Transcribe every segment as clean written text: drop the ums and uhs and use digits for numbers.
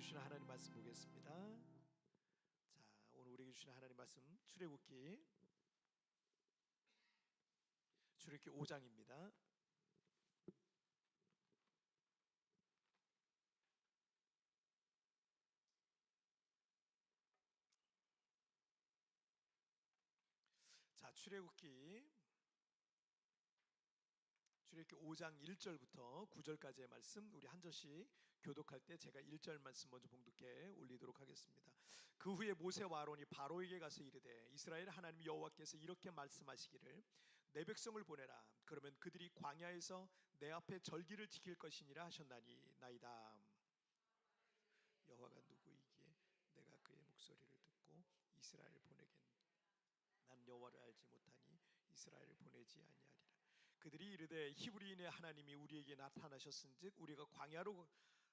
주시는 하나님 말씀 보겠습니다. 자, 오늘 우리에게 주시는 하나님 말씀 출애굽기 5장입니다. 자, 출애굽기 5장 1절부터 9절까지의 말씀, 우리 한 절씩 교독할 때 제가 1절 말씀 먼저 봉독해 올리도록 하겠습니다. 그 후에 모세와 아론이 바로에게 가서 이르되 이스라엘 하나님 여호와께서 이렇게 말씀하시기를 내 백성을 보내라. 그러면 그들이 광야에서 내 앞에 절기를 지킬 것이니라 하셨나니 나이다. 여호와가 누구이기에 내가 그의 목소리를 듣고 이스라엘을 보내겠노. 난 여호와를 알지 못하니 이스라엘을 보내지 아니하리라. 그들이 이르되 히브리인의 하나님이 우리에게 나타나셨은즉 우리가 광야로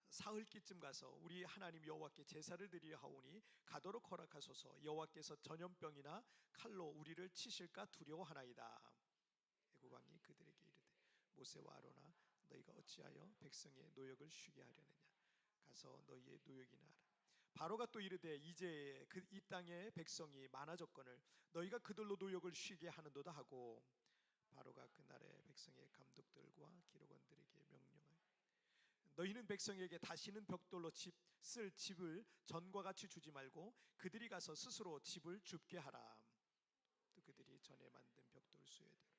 사흘기쯤 가서 우리 하나님 여호와께 제사를 드리려 하오니 가도록 허락하소서. 여호와께서 전염병이나 칼로 우리를 치실까 두려워하나이다. 애굽 왕이 그들에게 이르되 모세와 아론아 너희가 어찌하여 백성의 노역을 쉬게 하려느냐. 가서 너희의 노역이나 하라. 바로가 또 이르되 이제 이 땅의 백성이 많아졌거늘 너희가 그들로 노역을 쉬게 하는도다 하고 바로가 그날의 백성의 감독들과 기록원들에게 명령하여 너희는 백성에게 다시는 벽돌로 쓸 집을 전과 같이 주지 말고 그들이 가서 스스로 집을 줍게 하라. 또 그들이 전에 만든 벽돌 수레대로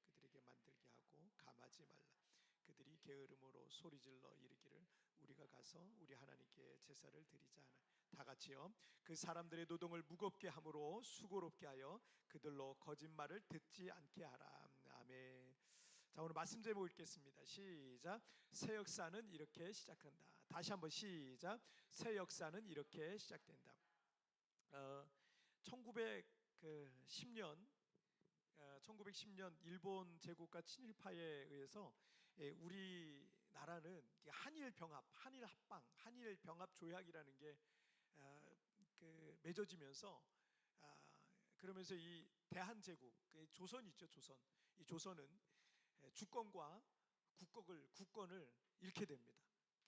그들에게 만들게 하고 감하지 말라. 그들이 게으름으로 소리질러 이르기를 우리가 가서 우리 하나님께 제사를 드리자 하나. 다 같이요. 그 사람들의 노동을 무겁게 함으로 수고롭게 하여 그들로 거짓말을 듣지 않게 하라. 아멘. 자, 오늘 말씀 제목 읽겠습니다. 시작. 새 역사는 이렇게 시작한다. 다시 한번 시작. 새 역사는 이렇게 시작된다. 1910년 일본 제국과 친일파에 의해서 우리나라는 한일 병합, 한일 합방, 한일 병합 조약이라는 게 맺어지면서 그러면서 이 대한제국, 조선이 있죠, 조선. 이 조선은 주권과 국권을 잃게 됩니다.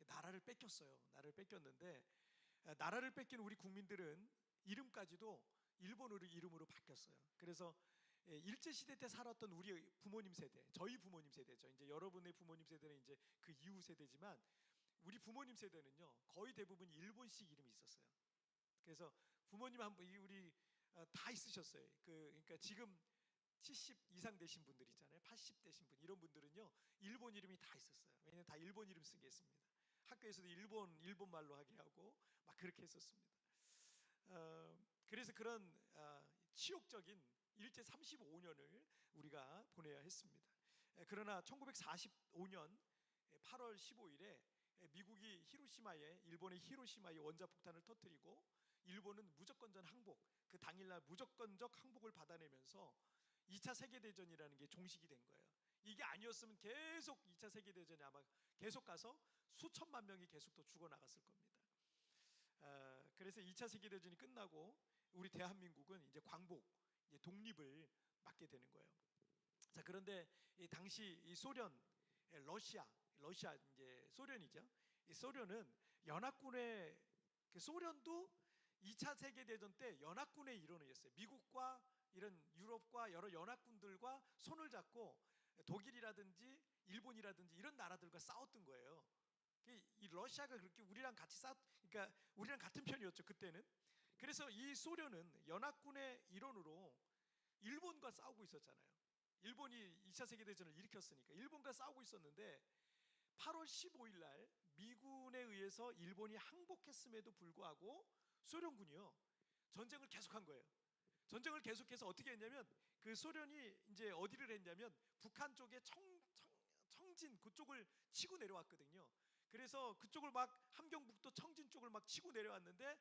나라를 뺏겼어요. 나라를 뺏겼는데 나라를 뺏긴 우리 국민들은 이름까지도 일본어로 이름으로 바뀌었어요. 그래서 일제시대 때 살았던 우리 부모님 세대, 저희 부모님 세대죠. 이제 여러분의 부모님 세대는 이제 그 이후 세대지만 우리 부모님 세대는요 거의 대부분 일본식 이름이 있었어요. 그래서 부모님 한 분, 우리 다 있으셨어요. 그러니까 지금 70 이상 되신 분들 있잖아요. 80 되신 분, 이런 분들은요 일본 이름이 다 있었어요. 왜냐면 다 일본 이름 쓰게 했습니다. 학교에서도 일본 말로 하게 하고 막 그렇게 했었습니다. 그래서 그런 치욕적인 일제 35년을 우리가 보내야 했습니다. 그러나 1945년 8월 15일에 미국이 일본의 히로시마에 원자폭탄을 터뜨리고 일본은 무조건적 항복, 그 당일날 무조건적 항복을 받아내면서 2차 세계대전이라는 게 종식이 된 거예요. 이게 아니었으면 계속 2차 세계대전이 아마 계속 가서 수천만 명이 계속 또 죽어나갔을 겁니다. 그래서 2차 세계대전이 끝나고 우리 대한민국은 이제 광복, 이제 독립을 맞게 되는 거예요. 자, 그런데 이 당시 이 소련, 러시아 이제 소련이죠. 이 소련은 연합군의 소련도 2차 세계대전 때 연합군의 일원이었어요. 미국과 이런 유럽과 여러 연합군들과 손을 잡고 독일이라든지 일본이라든지 이런 나라들과 싸웠던 거예요. 이 러시아가 그렇게 우리랑 같이 그러니까 우리랑 같은 편이었죠 그때는. 그래서 이 소련은 연합군의 일원으로 일본과 싸우고 있었잖아요. 일본이 2차 세계대전을 일으켰으니까 일본과 싸우고 있었는데 8월 15일 날 미군에 의해서 일본이 항복했음에도 불구하고 소련군이요 전쟁을 계속한 거예요. 전쟁을 계속해서 어떻게 했냐면 그 소련이 이제 어디를 했냐면 북한 쪽에 청진 그쪽을 치고 내려왔거든요. 그래서 그쪽을 막 함경북도 청진 쪽을 막 치고 내려왔는데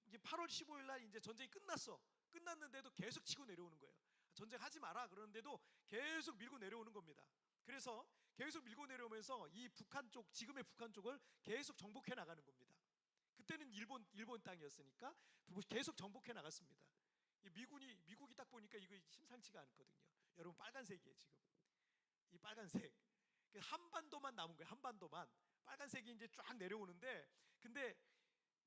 이제 8월 15일 날 이제 전쟁이 끝났는데도 계속 치고 내려오는 거예요. 전쟁하지 마라 그러는데도 계속 밀고 내려오는 겁니다. 그래서 계속 밀고 내려오면서 이 북한 쪽, 지금의 북한 쪽을 계속 정복해 나가는 겁니다. 그때는 일본 땅이었으니까 계속 정복해 나갔습니다. 미국이 딱 보니까 이거 심상치가 않거든요. 여러분 빨간색이에요 지금. 이 빨간색 한반도만 남은 거예요. 한반도만 빨간색이 이제 쫙 내려오는데 근데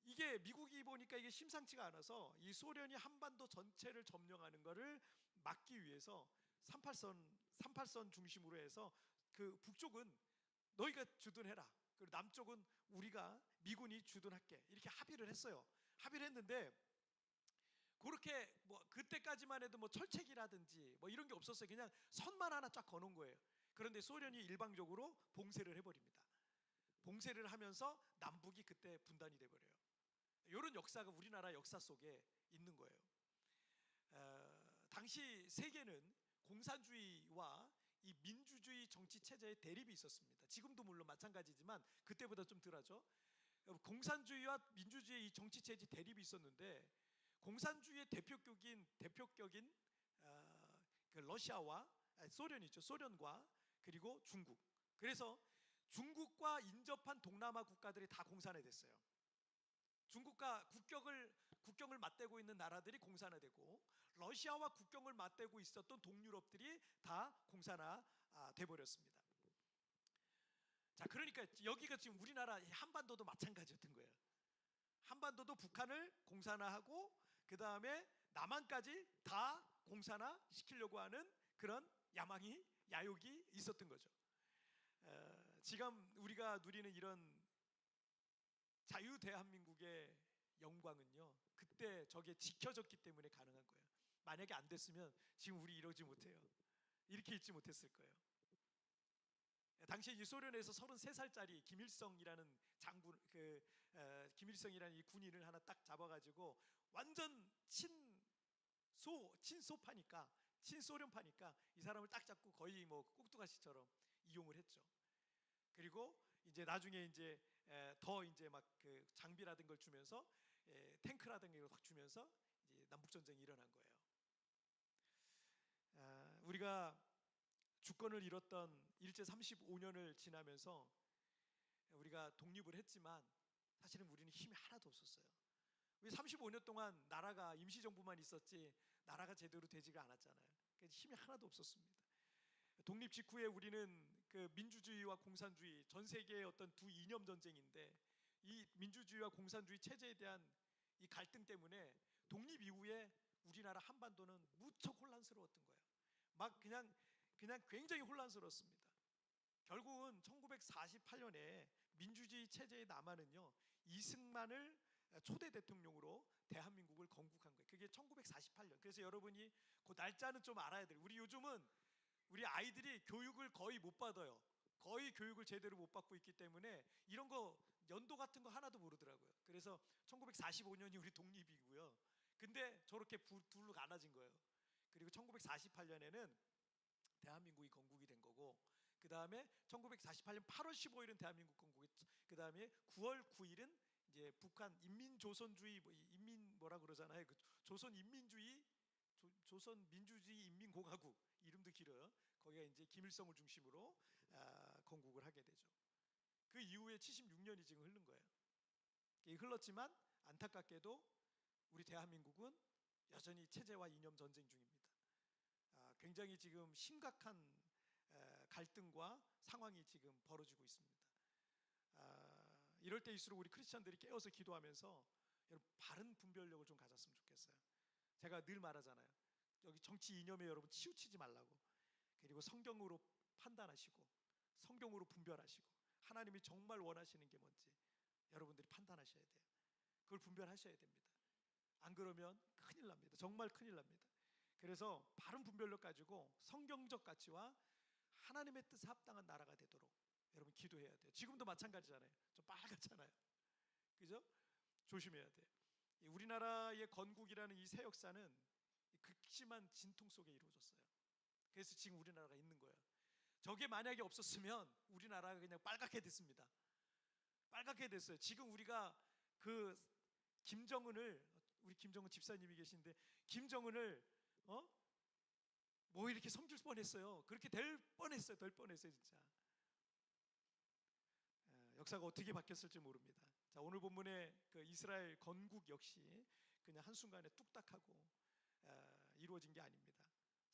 이게 미국이 보니까 이게 심상치가 않아서 이 소련이 한반도 전체를 점령하는 것을 막기 위해서 38선 중심으로 해서 그 북쪽은 너희가 주둔해라. 그리고 남쪽은 우리가 미군이 주둔할게. 이렇게 합의를 했어요. 합의를 했는데 그렇게 뭐 그때까지만 해도 뭐 철책이라든지 뭐 이런 게 없었어요. 그냥 선만 하나 쫙 거놓은 거예요. 그런데 소련이 일방적으로 봉쇄를 해버립니다. 봉쇄를 하면서 남북이 그때 분단이 돼버려요. 이런 역사가 우리나라 역사 속에 있는 거예요. 당시 세계는 공산주의와 이 민주주의 정치 체제의 대립이 있었습니다. 지금도 물론 마찬가지지만 그때보다 좀 덜하죠. 공산주의와 민주주의 이 정치 체제 대립이 있었는데 공산주의의 대표격인 그 러시아와 소련이죠. 소련과 그리고 중국. 그래서 중국과 인접한 동남아 국가들이 다 공산화됐어요. 중국과 국경을 맞대고 있는 나라들이 공산화되고 러시아와 국경을 맞대고 있었던 동유럽들이 다 공산화 돼버렸습니다. 자, 그러니까 여기가 지금 우리나라 한반도도 마찬가지였던 거예요. 한반도도 북한을 공산화하고 그 다음에 남한까지 다 공산화 시키려고 하는 그런 야욕이 있었던 거죠. 지금 우리가 누리는 이런 자유 대한민국의 영광은요, 그때 저게 지켜졌기 때문에 가능한 거예요. 만약에 안 됐으면 지금 우리 이러지 못해요. 이렇게 있지 못했을 거예요. 당시에 이 소련에서 33살짜리 김일성이라는 장군, 김일성이라는 이 군인을 하나 딱 잡아가지고 완전 친소파니까, 친소련파니까 이 사람을 딱 잡고 거의 뭐 꼭두가시처럼 이용을 했죠. 그리고 이제 나중에 이제 더 이제 막 그 장비라든 걸 주면서 탱크라든 걸 확 주면서 이제 남북 전쟁이 일어난 거예요. 우리가 주권을 잃었던 일제 35년을 지나면서 우리가 독립을 했지만 사실은 우리는 힘이 하나도 없었어요. 왜 35년 동안 나라가 임시정부만 있었지 나라가 제대로 되지가 않았잖아요. 힘이 하나도 없었습니다. 독립 직후에 우리는 그 민주주의와 공산주의 전 세계의 어떤 두 이념 전쟁인데 이 민주주의와 공산주의 체제에 대한 이 갈등 때문에 독립 이후에 우리나라 한반도는 무척 혼란스러웠던 거예요. 막 그냥 굉장히 혼란스러웠습니다. 결국은 1948년에 민주주의 체제의 남한은요 이승만을 초대 대통령으로 대한민국을 건국한 거예요. 그게 1948년. 그래서 여러분이 그 날짜는 좀 알아야 돼요. 우리 요즘은 우리 아이들이 교육을 거의 못 받아요. 거의 교육을 제대로 못 받고 있기 때문에 이런 거 연도 같은 거 하나도 모르더라고요. 그래서 1945년이 우리 독립이고요. 근데 저렇게 둘로 갈라진 거예요. 그리고 1948년에는 대한민국이 건국이 된 거고 그 다음에 1948년 8월 15일은 대한민국 건국이 그 다음에 9월 9일은 이제 북한 인민조선주의 인민 뭐라 그러잖아요. 그 조선 민주주의 인민공화국 이름도 길어요. 거기가 이제 김일성을 중심으로 건국을 하게 되죠. 그 이후에 76년이 지금 흐른 거예요. 흘렀지만 안타깝게도 우리 대한민국은 여전히 체제와 이념 전쟁 중입니다. 굉장히 지금 심각한 갈등과 상황이 지금 벌어지고 있습니다. 이럴 때일수록 우리 크리스천들이 깨어서 기도하면서 여러분 바른 분별력을 좀 가졌으면 좋겠어요. 제가 늘 말하잖아요. 여기 정치 이념에 여러분 치우치지 말라고. 그리고 성경으로 판단하시고 성경으로 분별하시고 하나님이 정말 원하시는 게 뭔지 여러분들이 판단하셔야 돼요. 그걸 분별하셔야 됩니다. 안 그러면 큰일 납니다. 정말 큰일 납니다. 그래서 바른 분별력 가지고 성경적 가치와 하나님의 뜻에 합당한 나라가 되도록 여러분 기도해야 돼요. 지금도 마찬가지잖아요. 좀 빨갛잖아요. 그죠? 조심해야 돼요. 우리나라의 건국이라는 이 새 역사는 극심한 진통 속에 이루어졌어요. 그래서 지금 우리나라가 있는 거예요. 저게 만약에 없었으면 우리나라가 그냥 빨갛게 됐습니다. 빨갛게 됐어요. 지금 우리가 그 우리 김정은 집사님이 계신데 김정은을 뭐 이렇게 섬길 뻔했어요. 그렇게 될 뻔했어요. 진짜. 역사가 어떻게 바뀌었을지 모릅니다. 자, 오늘 본문의 그 이스라엘 건국 역시 그냥 한순간에 뚝딱하고 이루어진 게 아닙니다.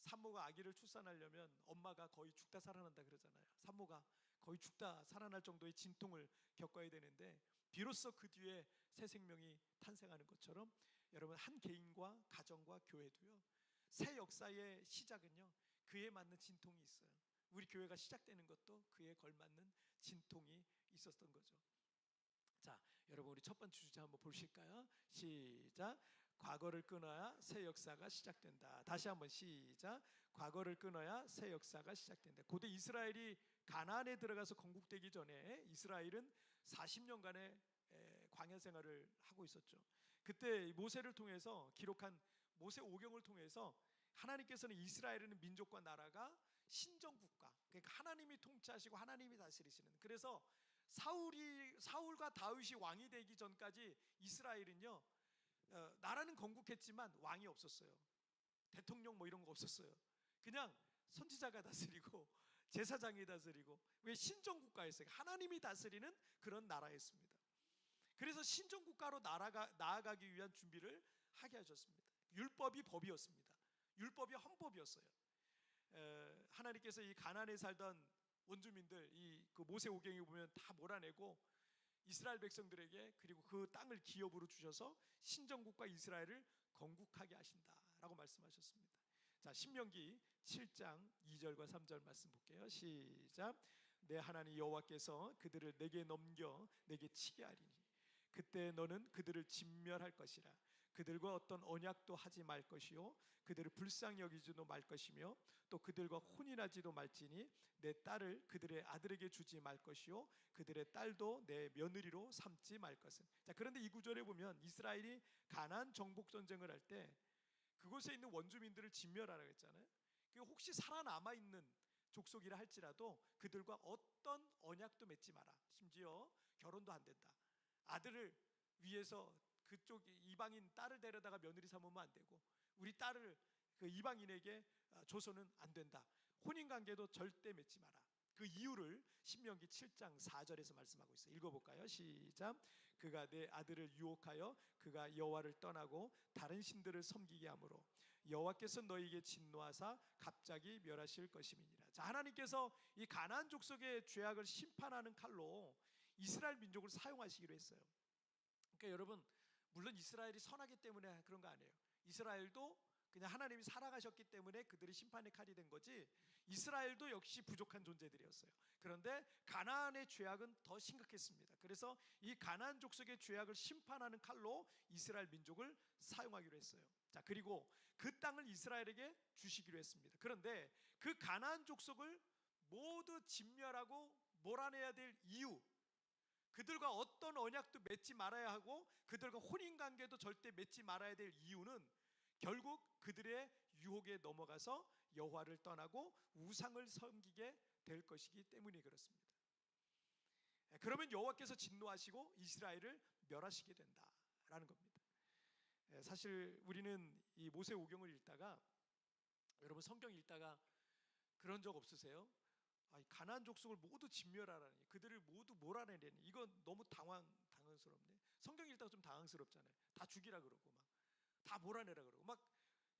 산모가 아기를 출산하려면 엄마가 거의 죽다 살아난다 그러잖아요. 산모가 거의 죽다 살아날 정도의 진통을 겪어야 되는데 비로소 그 뒤에 새 생명이 탄생하는 것처럼 여러분 한 개인과 가정과 교회도요, 새 역사의 시작은요 그에 맞는 진통이 있어요. 우리 교회가 시작되는 것도 그에 걸맞는 진통이 있었던 거죠. 자, 여러분 우리 첫 번째 주제 한번 보실까요? 시작. 과거를 끊어야 새 역사가 시작된다. 다시 한번 시작. 과거를 끊어야 새 역사가 시작된다. 고대 이스라엘이 가나안에 들어가서 건국되기 전에 이스라엘은 40년간의 광야 생활을 하고 있었죠. 그때 모세를 통해서 기록한 모세 오경을 통해서 하나님께서는 이스라엘이라는 민족과 나라가 신정국가, 그러니까 하나님이 통치하시고 하나님이 다스리시는, 그래서 사울과 다윗이 왕이 되기 전까지 이스라엘은요 나라는 건국했지만 왕이 없었어요. 대통령 뭐 이런 거 없었어요. 그냥 선지자가 다스리고 제사장이 다스리고, 왜 신정국가였어요. 하나님이 다스리는 그런 나라였습니다. 그래서 신정국가로 나아가기 위한 준비를 하게 하셨습니다. 율법이 법이었습니다. 율법이 헌법이었어요. 하나님께서 이 가나안에 살던 원주민들, 그 모세 오경에 보면 다 몰아내고 이스라엘 백성들에게, 그리고 그 땅을 기업으로 주셔서 신정국가 이스라엘을 건국하게 하신다라고 말씀하셨습니다. 자, 신명기 7장 2절과 3절 말씀 볼게요. 시작. 내 하나님 여호와께서 그들을 내게 넘겨 내게 치게 하리니 그때 너는 그들을 진멸할 것이라. 그들과 어떤 언약도 하지 말 것이요 그들을 불쌍히 여기지도 말 것이며 또 그들과 혼인하지도 말지니 내 딸을 그들의 아들에게 주지 말 것이요 그들의 딸도 내 며느리로 삼지 말 것은. 자, 그런데 이 구절에 보면 이스라엘이 가나안 정복 전쟁을 할 때 그곳에 있는 원주민들을 진멸하라고 했잖아요. 혹시 살아남아 있는 족속이라 할지라도 그들과 어떤 언약도 맺지 마라. 심지어 결혼도 안 된다. 아들을 위해서 그쪽 이방인 딸을 데려다가 며느리 삼으면 안 되고, 우리 딸을 그 이방인에게 줘서는 안 된다. 혼인관계도 절대 맺지 마라. 그 이유를 신명기 7장 4절에서 말씀하고 있어요. 읽어볼까요? 시작. 그가 내 아들을 유혹하여 그가 여호와를 떠나고 다른 신들을 섬기게 하므로 여호와께서 너희에게 진노하사 갑자기 멸하실 것임이니라. 자, 하나님께서 이 가나안 족속의 죄악을 심판하는 칼로 이스라엘 민족을 사용하시기로 했어요. 그러니까 여러분, 물론 이스라엘이 선하기 때문에 그런 거 아니에요. 이스라엘도 그냥 하나님이 살아가셨기 때문에 그들이 심판의 칼이 된 거지, 이스라엘도 역시 부족한 존재들이었어요. 그런데 가나안의 죄악은 더 심각했습니다. 그래서 이 가나안 족속의 죄악을 심판하는 칼로 이스라엘 민족을 사용하기로 했어요. 자, 그리고 그 땅을 이스라엘에게 주시기로 했습니다. 그런데 그 가나안 족속을 모두 진멸하고 몰아내야 될 이유, 그들과 어떤 언약도 맺지 말아야 하고 그들과 혼인관계도 절대 맺지 말아야 될 이유는 결국 그들의 유혹에 넘어가서 여호와를 떠나고 우상을 섬기게 될 것이기 때문이 그렇습니다. 그러면 여호와께서 진노하시고 이스라엘을 멸하시게 된다라는 겁니다. 사실 우리는 이 모세 오경을 읽다가, 여러분 성경 읽다가 그런 적 없으세요? 가나안 족속을 모두 진멸하라니, 그들을 모두 몰아내려니, 이건 너무 당황스럽네. 성경 읽다가 좀 당황스럽잖아요. 다 죽이라 그러고 막 다 몰아내라 그러고 막.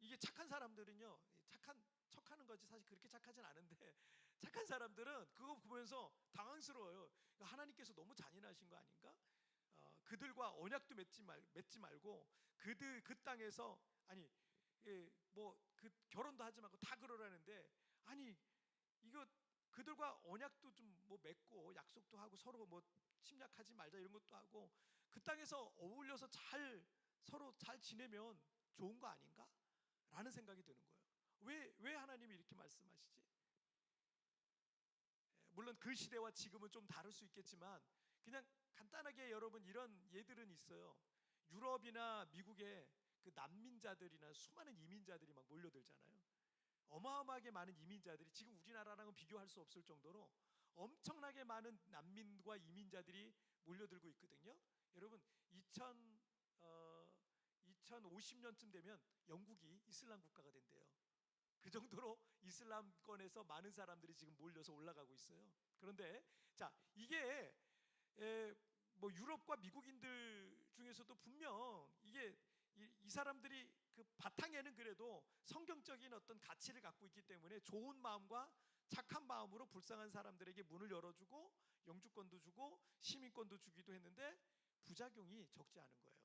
이게 착한 사람들은요, 척하는 거지 사실 그렇게 착하진 않은데, 착한 사람들은 그거 보면서 당황스러워요. 하나님께서 너무 잔인하신 거 아닌가? 그들과 언약도 맺지 말고 그 땅에서 결혼도 하지 말고 다 그러라는데, 아니 이거 그들과 언약도 좀 뭐 맺고 약속도 하고 서로 뭐 침략하지 말자 이런 것도 하고 그 땅에서 어울려서 서로 잘 지내면 좋은 거 아닌가? 라는 생각이 드는 거예요. 왜 하나님이 이렇게 말씀하시지? 물론 그 시대와 지금은 좀 다를 수 있겠지만 그냥 간단하게 여러분 이런 예들은 있어요. 유럽이나 미국에 그 난민자들이나 수많은 이민자들이 막 몰려들잖아요. 어마어마하게 많은 이민자들이, 지금 우리나라랑은 비교할 수 없을 정도로 엄청나게 많은 난민과 이민자들이 몰려들고 있거든요. 여러분 2050년쯤 되면 영국이 이슬람 국가가 된대요. 그 정도로 이슬람권에서 많은 사람들이 지금 몰려서 올라가고 있어요. 그런데 자, 이게 뭐 유럽과 미국인들 중에서도 분명 이 사람들이 그 바탕에는 그래도 성경적인 어떤 가치를 갖고 있기 때문에 좋은 마음과 착한 마음으로 불쌍한 사람들에게 문을 열어주고 영주권도 주고 시민권도 주기도 했는데, 부작용이 적지 않은 거예요.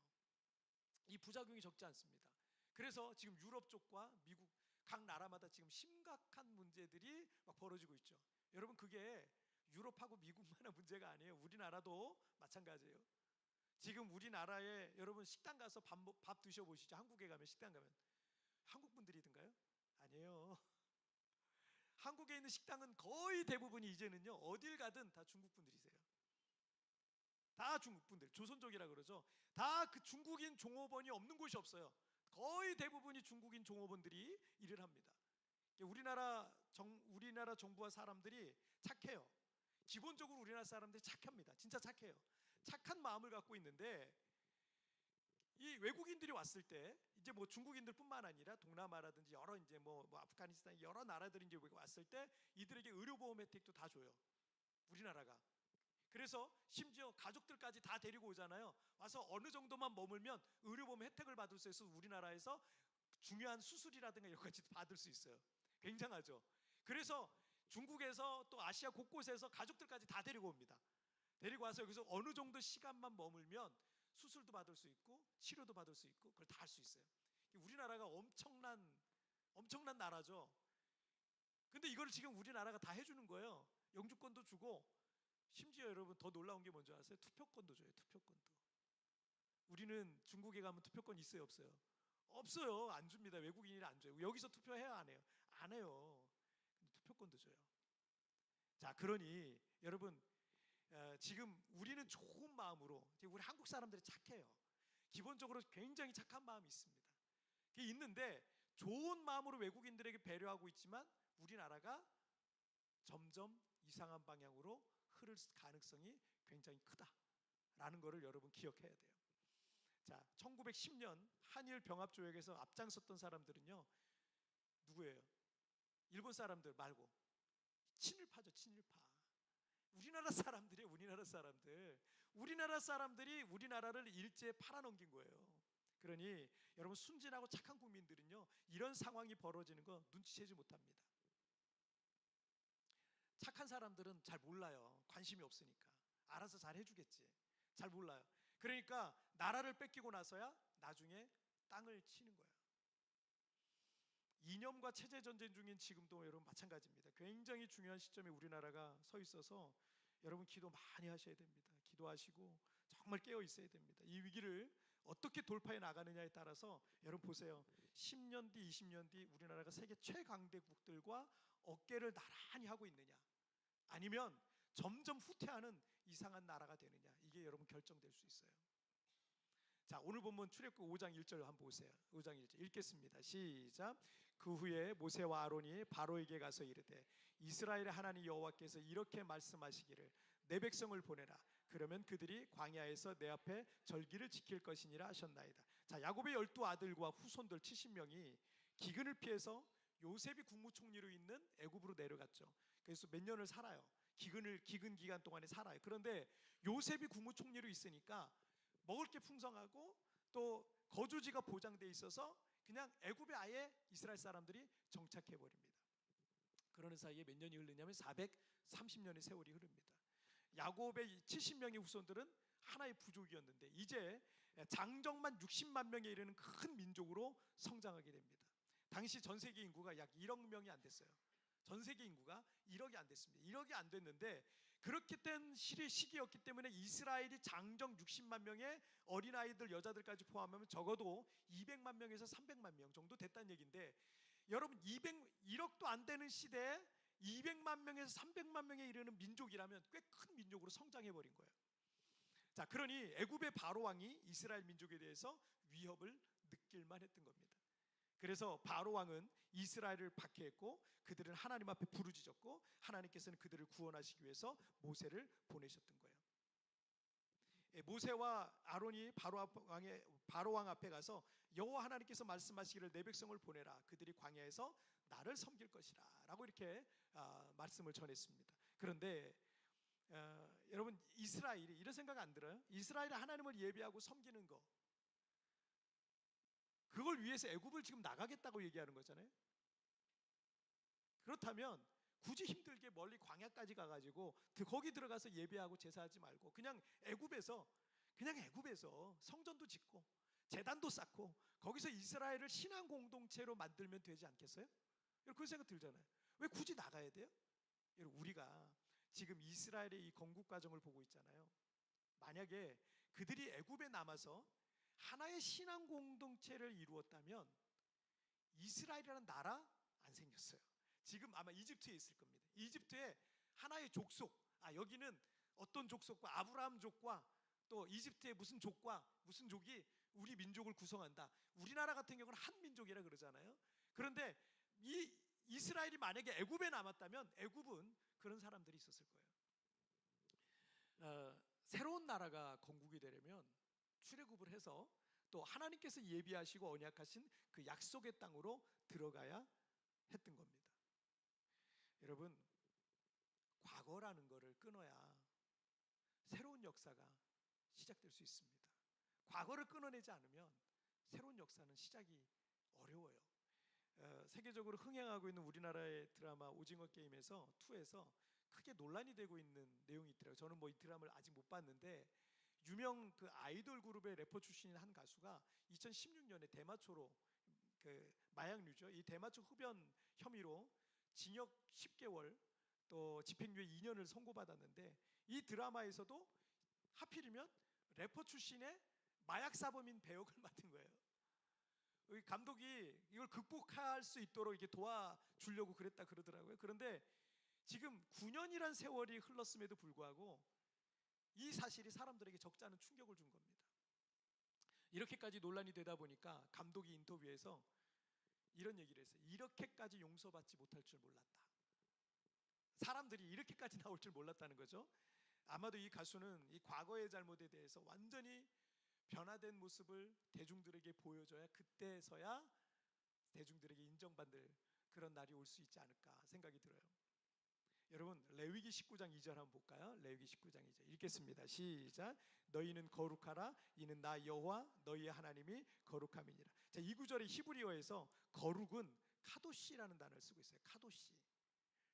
이 부작용이 적지 않습니다. 그래서 지금 유럽 쪽과 미국 각 나라마다 지금 심각한 문제들이 막 벌어지고 있죠. 여러분, 그게 유럽하고 미국만한 문제가 아니에요. 우리나라도 마찬가지예요. 지금 우리나라에 여러분 식당 가서 밥 드셔보시죠. 한국에 가면 식당 가면 한국 분들이든가요? 아니에요. 한국에 있는 식당은 거의 대부분이 이제는요, 어딜 가든 다 중국 분들이세요. 다 중국 분들, 조선족이라 그러죠. 다 그 중국인 종업원이 없는 곳이 없어요. 거의 대부분이 중국인 종업원들이 일을 합니다. 우리나라 정부와 사람들이 착해요. 기본적으로 우리나라 사람들이 착합니다. 진짜 착해요. 착한 마음을 갖고 있는데, 이 외국인들이 왔을 때 이제 뭐 중국인들뿐만 아니라 동남아라든지 여러 이제 뭐 아프가니스탄 여러 나라들이 이제 왔을 때 이들에게 의료보험 혜택도 다 줘요. 우리나라가. 그래서 심지어 가족들까지 다 데리고 오잖아요. 와서 어느 정도만 머물면 의료보험 혜택을 받을 수 있어서 우리나라에서 중요한 수술이라든가 이런 것까지 받을 수 있어요. 굉장하죠. 그래서 중국에서 또 아시아 곳곳에서 가족들까지 다 데리고 옵니다. 데리고 와서 여기서 어느 정도 시간만 머물면 수술도 받을 수 있고 치료도 받을 수 있고 그걸 다 할 수 있어요. 우리나라가 엄청난 나라죠. 근데 이걸 지금 우리나라가 다 해주는 거예요. 영주권도 주고, 심지어 여러분 더 놀라운 게 뭔지 아세요? 투표권도 줘요. 투표권도. 우리는 중국에 가면 투표권 있어요, 없어요? 없어요. 안 줍니다. 외국인이 안 줘요. 여기서 투표해야 안 해요? 안 해요. 근데 투표권도 줘요. 자, 그러니 여러분, 지금 우리는 좋은 마음으로, 우리 한국 사람들이 착해요. 기본적으로 굉장히 착한 마음이 있습니다. 그게 있는데 좋은 마음으로 외국인들에게 배려하고 있지만 우리나라가 점점 이상한 방향으로 흐를 가능성이 굉장히 크다라는 것을 여러분 기억해야 돼요. 자, 1910년 한일 병합 조약에서 앞장섰던 사람들은요, 누구예요? 일본 사람들 말고 친일파죠. 친일파. 우리나라 사람들이에요. 우리나라 사람들이 우리나라를 일제에 팔아넘긴 거예요. 그러니 여러분, 순진하고 착한 국민들은요, 이런 상황이 벌어지는 거 눈치채지 못합니다. 착한 사람들은 잘 몰라요. 관심이 없으니까. 알아서 잘 해주겠지. 잘 몰라요. 그러니까 나라를 뺏기고 나서야 나중에 땅을 치는 거예요. 이념과 체제 전쟁 중인 지금도 여러분 마찬가지입니다. 굉장히 중요한 시점에 우리나라가 서 있어서 여러분 기도 많이 하셔야 됩니다. 기도하시고 정말 깨어 있어야 됩니다. 이 위기를 어떻게 돌파해 나가느냐에 따라서 여러분 보세요. 10년 뒤, 20년 뒤 우리나라가 세계 최강대국들과 어깨를 나란히 하고 있느냐, 아니면 점점 후퇴하는 이상한 나라가 되느냐, 이게 여러분 결정될 수 있어요. 자, 오늘 본문 출애굽기 5장 1절 한번 보세요. 5장 1절 읽겠습니다. 시작. 그 후에 모세와 아론이 바로에게 가서 이르되 이스라엘의 하나님 여호와께서 이렇게 말씀하시기를 내 백성을 보내라. 그러면 그들이 광야에서 내 앞에 절기를 지킬 것이니라 하셨나이다. 자, 야곱의 12아들과 후손들 70명이 기근을 피해서 요셉이 국무총리로 있는 애굽으로 내려갔죠. 그래서 몇 년을 살아요. 기근 기간 동안에 살아요. 그런데 요셉이 국무총리로 있으니까 먹을 게 풍성하고 또 거주지가 보장돼 있어서 그냥 애굽에 아예 이스라엘 사람들이 정착해 버립니다. 그러는 사이에 몇 년이 흐르냐면 430년의 세월이 흐릅니다. 야곱의 70명의 후손들은 하나의 부족이었는데 이제 장정만 60만 명에 이르는 큰 민족으로 성장하게 됩니다. 당시 전 세계 인구가 약 1억 명이 안 됐어요. 전 세계 인구가 1억이 안 됐습니다. 1억이 안 됐는데 그렇게 된 시기였기 때문에 이스라엘이 장정 60만 명의 어린아이들, 여자들까지 포함하면 적어도 200만 명에서 300만 명 정도 됐다는 얘기인데, 여러분 1억도 안 되는 시대에 200만 명에서 300만 명에 이르는 민족이라면 꽤 큰 민족으로 성장해 버린 거예요. 자, 그러니 애굽의 바로 왕이 이스라엘 민족에 대해서 위협을 느낄만 했던 겁니다. 그래서 바로 왕은 이스라엘을 박해했고 그들은 하나님 앞에 부르짖었고 하나님께서는 그들을 구원하시기 위해서 모세를 보내셨던 거예요. 모세와 아론이 바로 왕 앞에 가서 여호와 하나님께서 말씀하시기를 내 백성을 보내라. 그들이 광야에서 나를 섬길 것이라 라고 이렇게 말씀을 전했습니다. 그런데 여러분, 이스라엘이 이런 생각 안 들어요? 이스라엘이 하나님을 예배하고 섬기는 거, 그걸 위해서 애굽을 지금 나가겠다고 얘기하는 거잖아요. 그렇다면 굳이 힘들게 멀리 광야까지 가가지고 거기 들어가서 예배하고 제사하지 말고 그냥 애굽에서 그냥 애굽에서 성전도 짓고 제단도 쌓고 거기서 이스라엘을 신앙 공동체로 만들면 되지 않겠어요? 여러분 그런 생각 들잖아요. 왜 굳이 나가야 돼요? 여러분 우리가 지금 이스라엘의 이 건국 과정을 보고 있잖아요. 만약에 그들이 애굽에 남아서 하나의 신앙 공동체를 이루었다면 이스라엘이라는 나라 안 생겼어요. 지금 아마 이집트에 있을 겁니다. 이집트에 하나의 족속, 여기는 어떤 족속과 아브라함족과 또 이집트의 무슨 족과 무슨 족이 우리 민족을 구성한다. 우리나라 같은 경우는 한민족이라 그러잖아요. 그런데 이 이스라엘이 만약에 애굽에 남았다면 애굽은 그런 사람들이 있었을 거예요. 새로운 나라가 건국이 되려면 출애굽을 해서 또 하나님께서 예비하시고 언약하신 그 약속의 땅으로 들어가야 했던 겁니다. 여러분 과거라는 것을 끊어야 새로운 역사가 시작될 수 있습니다. 과거를 끊어내지 않으면 새로운 역사는 시작이 어려워요. 세계적으로 흥행하고 있는 우리나라의 드라마 오징어 게임에서 2에서 크게 논란이 되고 있는 내용이 있더라고요. 저는 뭐 이 드라마를 아직 못 봤는데 유명 그 아이돌 그룹의 래퍼 출신인 한 가수가 2016년에 대마초로 그 마약류죠. 이 대마초 흡연 혐의로 징역 10개월 또 집행유예 2년을 선고받았는데 이 드라마에서도 하필이면 래퍼 출신의 마약 사범인 배역을 맡은 거예요. 감독이 이걸 극복할 수 있도록 이렇게 도와주려고 그랬다 그러더라고요. 그런데 지금 9년이란 세월이 흘렀음에도 불구하고 이 사실이 사람들에게 적지 않은 충격을 준 겁니다. 이렇게까지 논란이 되다 보니까 감독이 인터뷰에서 이런 얘기를 했어요. 이렇게까지 용서받지 못할 줄 몰랐다. 사람들이 이렇게까지 나올 줄 몰랐다는 거죠. 아마도 이 가수는 이 과거의 잘못에 대해서 완전히 변화된 모습을 대중들에게 보여줘야 그때서야 대중들에게 인정받을 그런 날이 올 수 있지 않을까 생각이 들어요. 여러분 레위기 19장 2절 한번 볼까요? 레위기 19장 2절 읽겠습니다. 시작. 너희는 거룩하라. 이는 나 여호와 너희의 하나님이 거룩함이니라. 자, 이 구절의 히브리어에서 거룩은 카도시라는 단어를 쓰고 있어요. 카도시.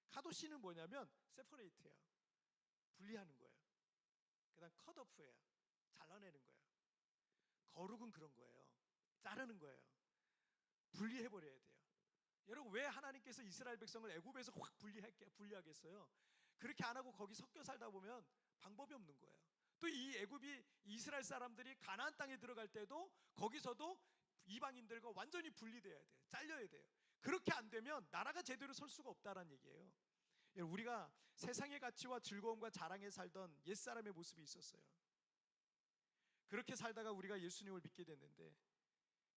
카도시는 뭐냐면 세퍼레이트예요. 분리하는 거예요. 그다음 컷오프예요. 잘라내는 거예요. 거룩은 그런 거예요. 자르는 거예요. 분리해버려야 돼요. 여러분 왜 하나님께서 이스라엘 백성을 애굽에서 확 분리하겠어요? 그렇게 안 하고 거기 섞여 살다 보면 방법이 없는 거예요. 또 이 애굽이 이스라엘 사람들이 가나안 땅에 들어갈 때도 거기서도 이방인들과 완전히 분리돼야 돼요. 잘려야 돼요. 그렇게 안 되면 나라가 제대로 설 수가 없다는 얘기예요. 우리가 세상의 가치와 즐거움과 자랑에 살던 옛사람의 모습이 있었어요. 그렇게 살다가 우리가 예수님을 믿게 됐는데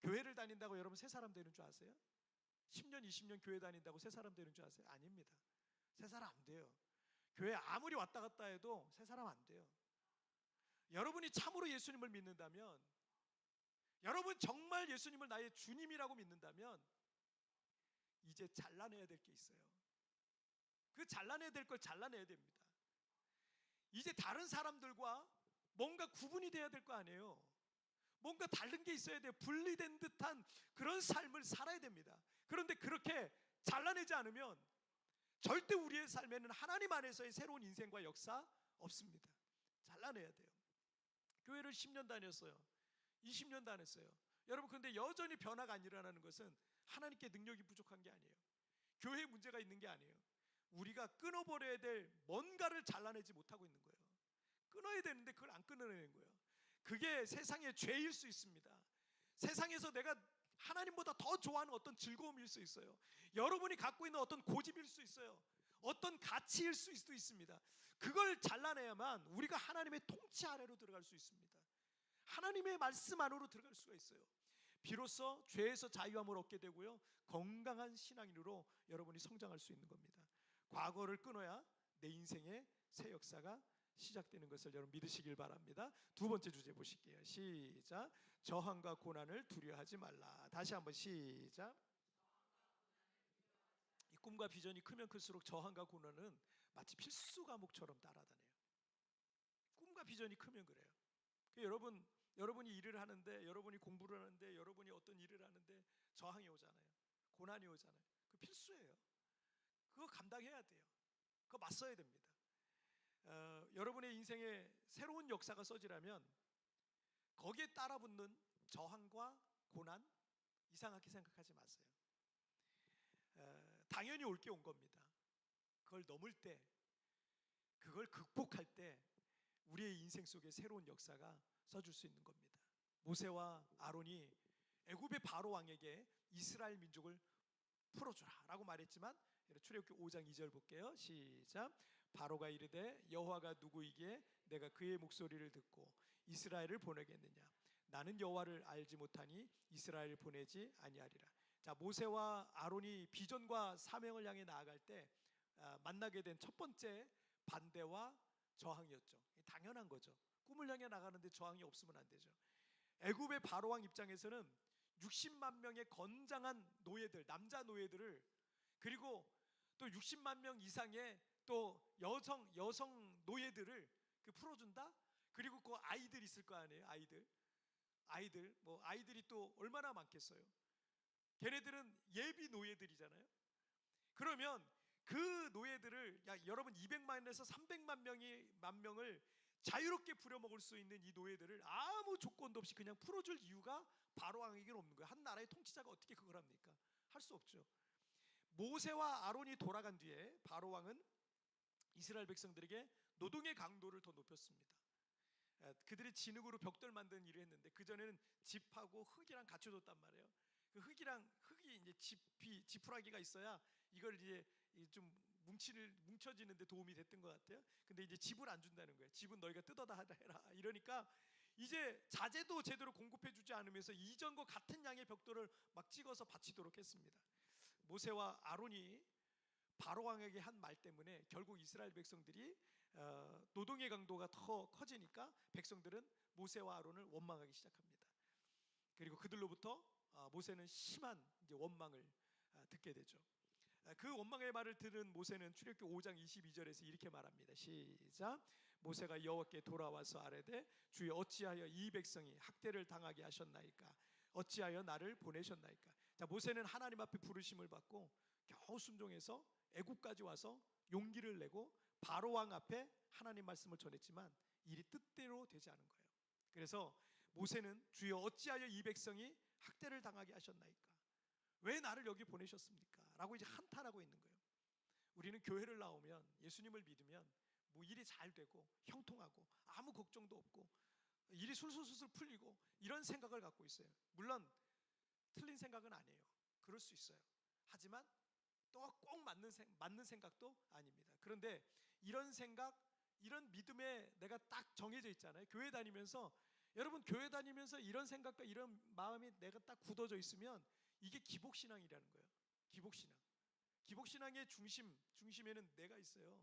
교회를 다닌다고 여러분 새 사람 되는 줄 아세요? 10년 20년 교회 다닌다고 새 사람 되는 줄 아세요? 아닙니다. 새 사람 안 돼요. 교회 아무리 왔다 갔다 해도 새 사람 안 돼요. 여러분이 참으로 예수님을 믿는다면, 여러분 정말 예수님을 나의 주님이라고 믿는다면 이제 잘라내야 될 게 있어요. 그 잘라내야 될 걸 잘라내야 됩니다. 이제 다른 사람들과 뭔가 구분이 돼야 될 거 아니에요. 뭔가 다른 게 있어야 돼요. 분리된 듯한 그런 삶을 살아야 됩니다. 그런데 그렇게 잘라내지 않으면 절대 우리의 삶에는 하나님 안에서의 새로운 인생과 역사 없습니다. 잘라내야 돼요. 교회를 10년 다녔어요. 20년 다녔어요. 여러분 근데 여전히 변화가 안 일어나는 것은 하나님께 능력이 부족한 게 아니에요. 교회에 문제가 있는 게 아니에요. 우리가 끊어버려야 될 뭔가를 잘라내지 못하고 있는 거예요. 끊어야 되는데 그걸 안 끊어내는 거예요. 그게 세상의 죄일 수 있습니다. 세상에서 내가 하나님보다 더 좋아하는 어떤 즐거움일 수 있어요. 여러분이 갖고 있는 어떤 고집일 수 있어요. 어떤 가치일 수도 있습니다. 그걸 잘라내야만 우리가 하나님의 통치 아래로 들어갈 수 있습니다. 하나님의 말씀 안으로 들어갈 수가 있어요. 비로소 죄에서 자유함을 얻게 되고요, 건강한 신앙인으로 여러분이 성장할 수 있는 겁니다. 과거를 끊어야 내 인생의 새 역사가 시작되는 것을 여러분 믿으시길 바랍니다. 두 번째 주제 보실게요. 시작. 저항과 고난을 두려워하지 말라. 다시 한번 시작. 이 꿈과 비전이 크면 클수록 저항과 고난은 마치 필수 과목처럼 따라다녀요. 꿈과 비전이 크면 그래요. 여러분이 일을 하는데, 여러분이 공부를 하는데, 여러분이 어떤 일을 하는데 저항이 오잖아요. 고난이 오잖아요. 그 필수예요. 그거 감당해야 돼요. 그거 맞서야 됩니다. 여러분의 인생에 새로운 역사가 써지려면 거기에 따라붙는 저항과 고난, 이상하게 생각하지 마세요. 당연히 올 게 온 겁니다. 그걸 넘을 때, 그걸 극복할 때 우리의 인생 속에 새로운 역사가 써줄 수 있는 겁니다. 모세와 아론이 애굽의 바로 왕에게 이스라엘 민족을 풀어주라 라고 말했지만, 출애굽기 5장 2절 볼게요. 시작. 바로가 이르되 여호와가 누구이기에 내가 그의 목소리를 듣고 이스라엘을 보내겠느냐. 나는 여호와를 알지 못하니 이스라엘을 보내지 아니하리라. 자, 모세와 아론이 비전과 사명을 향해 나아갈 때 만나게 된 첫 번째 반대와 저항이었죠. 당연한 거죠. 꿈을 향해 나가는데 저항이 없으면 안 되죠. 애굽의 바로왕 입장에서는 60만 명의 건장한 노예들, 남자 노예들을, 그리고 또 60만 명 이상의 또 여성 노예들을 풀어준다. 그리고 그 아이들 있을 거 아니에요. 아이들이 또 얼마나 많겠어요. 걔네들은 예비 노예들이잖아요. 그러면 그 노예들을, 여러분 200만에서 300만 명을 자유롭게 부려먹을 수 있는 이 노예들을 아무 조건도 없이 그냥 풀어줄 이유가 바로왕에게는 없는 거예요. 한 나라의 통치자가 어떻게 그걸 합니까? 할 수 없죠. 모세와 아론이 돌아간 뒤에 바로왕은 이스라엘 백성들에게 노동의 강도를 더 높였습니다. 그들이 진흙으로 벽돌 만드는 일을 했는데, 그전에는 집하고 흙이랑 같이 줬단 말이에요. 그 흙이 이제 지푸라기가 있어야 이걸 이제 좀 뭉쳐지는데 도움이 됐던 것 같아요. 근데 이제 집을 안 준다는 거예요. 집은 너희가 뜯어다 해라. 이러니까 이제 자재도 제대로 공급해주지 않으면서 이전과 같은 양의 벽돌을 막 찍어서 바치도록 했습니다. 모세와 아론이 바로왕에게 한 말 때문에 결국 이스라엘 백성들이 노동의 강도가 더 커지니까 백성들은 모세와 아론을 원망하기 시작합니다. 그리고 그들로부터 모세는 심한 이제 원망을 듣게 되죠. 그 원망의 말을 들은 모세는 출애굽기 5장 22절에서 이렇게 말합니다. 시작. 모세가 여호와께 돌아와서 아뢰되 주여 어찌하여 이 백성이 학대를 당하게 하셨나이까? 어찌하여 나를 보내셨나이까? 자, 모세는 하나님 앞에 부르심을 받고 겨우 순종해서 애굽까지 와서 용기를 내고 바로 왕 앞에 하나님 말씀을 전했지만 일이 뜻대로 되지 않은 거예요. 그래서 모세는 주여 어찌하여 이 백성이 학대를 당하게 하셨나이까? 왜 나를 여기 보내셨습니까? 라고 이제 한탄하고 있는 거예요. 우리는 교회를 나오면, 예수님을 믿으면 뭐 일이 잘 되고 형통하고 아무 걱정도 없고 일이 술술술 풀리고 이런 생각을 갖고 있어요. 물론 틀린 생각은 아니에요. 그럴 수 있어요. 하지만 또 꼭 맞는 생각도 아닙니다. 그런데 이런 생각, 이런 믿음에 내가 딱 정해져 있잖아요. 교회 다니면서, 여러분 교회 다니면서 이런 생각과 이런 마음이 내가 딱 굳어져 있으면 이게 기복신앙이라는 거예요. 기복신앙의 중심에는 내가 있어요.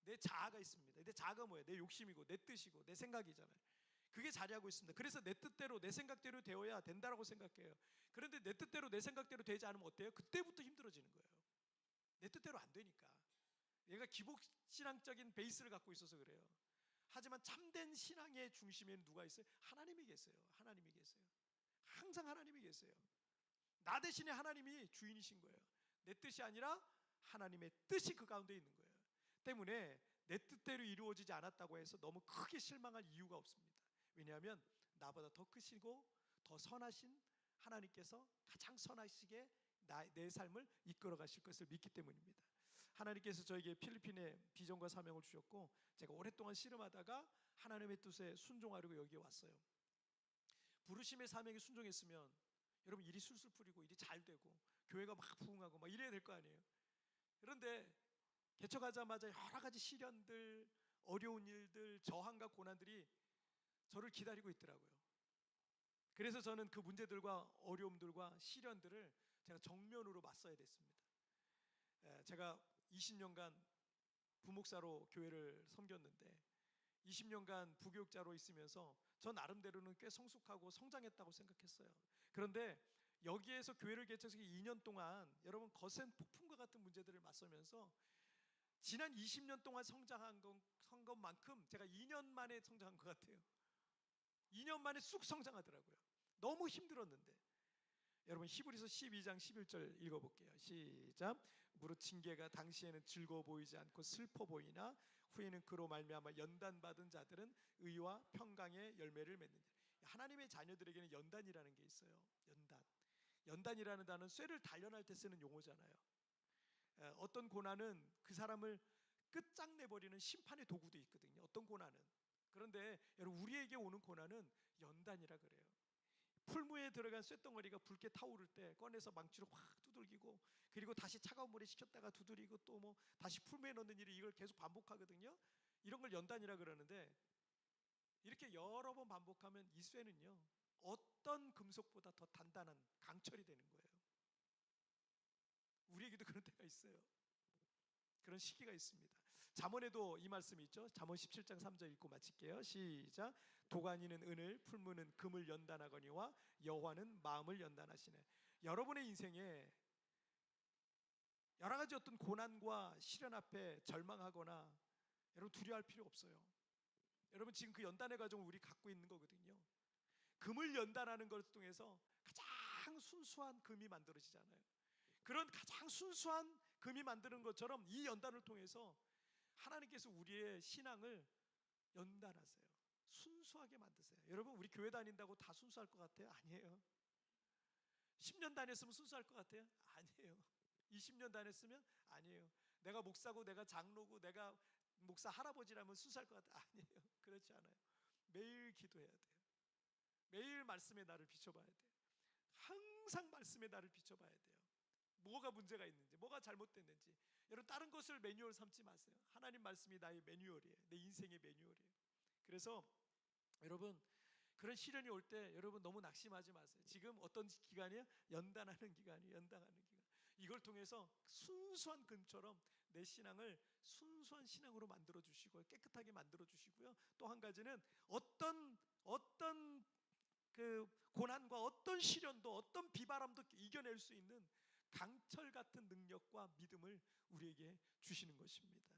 내 자아가 있습니다. 내 자아가 뭐예요? 내 욕심이고 내 뜻이고 내 생각이잖아요. 그게 자리하고 있습니다. 그래서 내 뜻대로 내 생각대로 되어야 된다라고 생각해요. 그런데 내 뜻대로 내 생각대로 되지 않으면 어때요? 그때부터 힘들어지는 거예요. 내 뜻대로 안 되니까. 얘가 기복신앙적인 베이스를 갖고 있어서 그래요. 하지만 참된 신앙의 중심에는 누가 있어요? 하나님이 계세요. 하나님이 계세요. 항상 하나님이 계세요. 나 대신에 하나님이 주인이신 거예요. 내 뜻이 아니라 하나님의 뜻이 그 가운데 있는 거예요. 때문에 내 뜻대로 이루어지지 않았다고 해서 너무 크게 실망할 이유가 없습니다. 왜냐하면 나보다 더 크시고 더 선하신 하나님께서 가장 선하시게 내 삶을 이끌어 가실 것을 믿기 때문입니다. 하나님께서 저에게 필리핀에 비전과 사명을 주셨고, 제가 오랫동안 씨름하다가 하나님의 뜻에 순종하려고 여기에 왔어요. 부르심의 사명에 순종했으면 여러분 일이 술술 풀리고 일이 잘 되고 교회가 막 부흥하고 막 이래야 될 거 아니에요. 그런데 개척하자마자 여러 가지 시련들, 어려운 일들, 저항과 고난들이 저를 기다리고 있더라고요. 그래서 저는 그 문제들과 어려움들과 시련들을 제가 정면으로 맞서야 됐습니다. 제가 20년간 부목사로 교회를 섬겼는데 20년간 부교육자로 있으면서 저 나름대로는 꽤 성숙하고 성장했다고 생각했어요. 그런데 여기에서 교회를 개척해서 2년 동안 여러분 거센 폭풍과 같은 문제들을 맞서면서 지난 20년 동안 성장한 것만큼 제가 2년 만에 성장한 것 같아요. 2년 만에 쑥 성장하더라고요. 너무 힘들었는데. 여러분 히브리서 12장 11절 읽어볼게요. 시작. 무릇 징계가 당시에는 즐거워 보이지 않고 슬퍼 보이나 후에는 그로 말미암아 연단받은 자들은 의와 평강의 열매를 맺느니라. 하나님의 자녀들에게는 연단이라는 게 있어요. 연단이라는 단어는 쇠를 단련할 때 쓰는 용어잖아요. 어떤 고난은 그 사람을 끝장내버리는 심판의 도구도 있거든요. 어떤 고난은. 그런데 여러분, 우리에게 오는 고난은 연단이라 그래요. 풀무에 들어간 쇳덩어리가 붉게 타오를 때 꺼내서 망치로 확 두들기고, 그리고 다시 차가운 물에 식혔다가 두드리고, 또 뭐 다시 풀무에 넣는 일이, 이걸 계속 반복하거든요. 이런 걸 연단이라 그러는데, 이렇게 여러 번 반복하면 이 쇠는요, 어떤 금속보다 더 단단한 강철이 되는 거예요. 우리에게도 그런 때가 있어요. 그런 시기가 있습니다. 잠언에도 이 말씀이 있죠. 잠언 17장 3절 읽고 마칠게요. 시작. 도가니는 은을, 풀무는 금을 연단하거니와 여호와는 마음을 연단하시네. 여러분의 인생에 여러 가지 어떤 고난과 시련 앞에 절망하거나 여러분 두려워할 필요 없어요. 여러분, 지금 그 연단의 과정을 우리 갖고 있는 거거든요. 금을 연단하는 것을 통해서 가장 순수한 금이 만들어지잖아요. 그런 가장 순수한 금이 만드는 것처럼 이 연단을 통해서 하나님께서 우리의 신앙을 연단하세요. 순수하게 만드세요. 여러분, 우리 교회 다닌다고 다 순수할 것 같아요? 아니에요. 10년 다녔으면 순수할 것 같아요? 아니에요. 20년 다녔으면? 아니에요. 내가 목사고 내가 장로고 내가 목사 할아버지라면 순수할 것 같아요? 아니에요. 그렇지 않아요. 매일 기도해야 돼요. 매일 말씀의 나를 비춰봐야 돼요. 항상 말씀의 나를 비춰봐야 돼요. 뭐가 문제가 있는지, 뭐가 잘못됐는지. 여러분, 다른 것을 매뉴얼 삼지 마세요. 하나님 말씀이 나의 매뉴얼이에요. 내 인생의 매뉴얼이에요. 그래서 여러분, 그런 시련이 올 때 여러분 너무 낙심하지 마세요. 지금 어떤 기간이에요? 연단하는 기간이에요. 연단하는 기간. 이걸 통해서 순수한 금처럼 내 신앙을 순수한 신앙으로 만들어 주시고 깨끗하게 만들어 주시고요. 또 한 가지는 어떤 그 고난과 어떤 시련도 어떤 비바람도 이겨낼 수 있는 강철 같은 능력과 믿음을 우리에게 주시는 것입니다.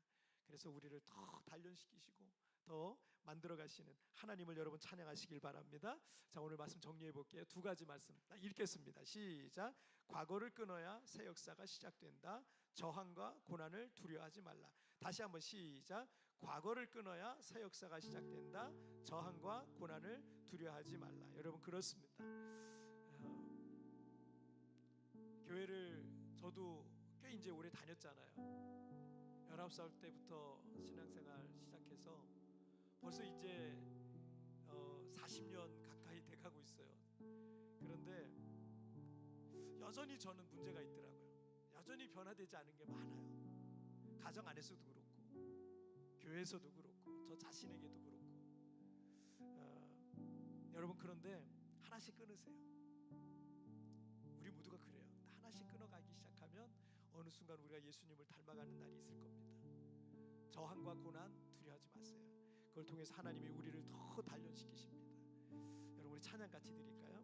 그래서 우리를 더 단련시키시고 더 만들어 가시는 하나님을 여러분 찬양하시길 바랍니다. 자, 오늘 말씀 정리해 볼게요. 두 가지 말씀 읽겠습니다. 시작. 과거를 끊어야 새 역사가 시작된다. 저항과 고난을 두려워하지 말라. 다시 한번 시작. 과거를 끊어야 새 역사가 시작된다. 저항과 고난을 두려워하지 말라. 여러분, 그렇습니다. 교회를 저도 꽤 이제 오래 다녔잖아요. 19살 때부터 신앙생활 시작해서 벌써 이제 40년 가까이 돼가고 있어요. 그런데 여전히 저는 문제가 있더라고요. 여전히 변화되지 않은 게 많아요. 가정 안에서도 그렇고 교회에서도 그렇고 저 자신에게도 그렇고. 여러분, 그런데 하나씩 끊으세요. 우리 모두가 그래요. 하나씩 끊어가기 시작하면 어느 순간 우리가 예수님을 닮아가는 날이 있을 겁니다. 저항과 고난 두려워하지 마세요. 그걸 통해서 하나님이 우리를 더 단련시키십니다. 여러분, 우리 찬양 같이 드릴까요?